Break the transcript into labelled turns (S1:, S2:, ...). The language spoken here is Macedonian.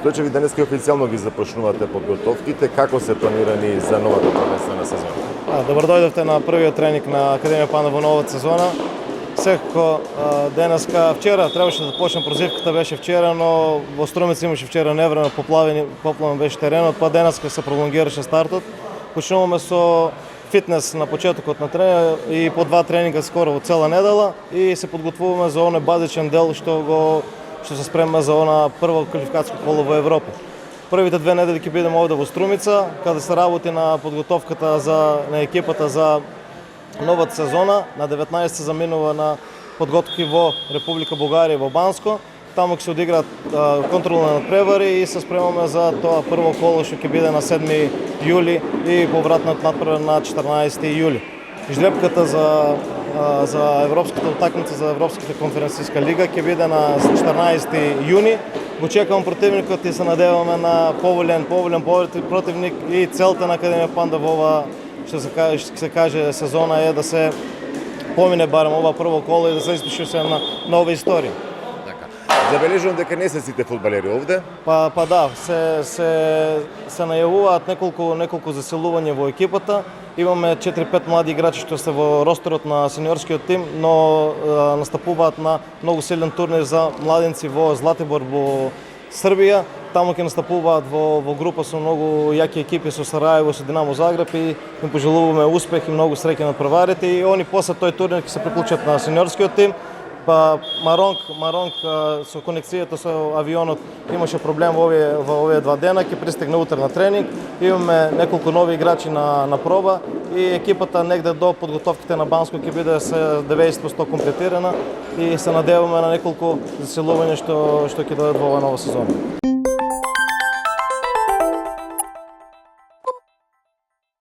S1: Стојче, ви денеска официјално ги започнувате подготовките. Како се планирани за новата првенствена сезона?
S2: Добар дојдовте на првиот тренинг на Академија Панда во новата сезона. Секако денеска, вчера требаше да почне прозивката, беше вчера, но во Струмица имаше вчера невреме, поплавен беше теренот, па денеска се пролонгираше стартот. Почнуваме со фитнес на почетокот на тренинг и по 2 тренинга скоро во цела недела и се подготвуваме за оној базичен дел што се спремаме за она прво квалификацијско коло во Европа. Првите 2 недели ќе бидеме овде во Струмица, каде се работи на подготовката на екипата за новата сезона. На 19 се заминува на подготовки во Република Бугарија, во Банско. Таму ќе се одиграат контролни надпревари и се спремаме за тоа прво коло што ќе биде на 7 јули и повратниот надпревар на 14 јули. Жребката за европската утакмица за Европската конференцијска лига ќе биде на 14 јуни. Го чекаме противникот и се надеваме на поволен противник и целта на Академија Панда во ова што се каже сезона е да се помине барем ова прво коло и да се испише се една нова историја.
S1: Забележувам дека не се сите фудбалери овде.
S2: Па да, се најавуваат неколку заселувања во екипата. Имаме 4-5 млади играчи што се во ростерот на сениорскиот тим, но настапуваат на многу силен турнир за младенци во Златибор во Србија. Таму ќе настапуваат во група со многу јаки екипи, со Сараево, со Динамо Загреб и им пожелуваме успех и многу среќа на прварите и они после тој турнир ќе се приклучат на сениорскиот тим. Па Маронк со конекцијата со авионот имаше проблем во овие 2 дена, ќе пристигне утре на тренинг. Имаме неколку нови играчи на проба и екипата негде до подготовките на Банско ќе биде се 90% комплетирана и се надеваме на неколку заселувања што ќе дојдат во оваа нова сезона.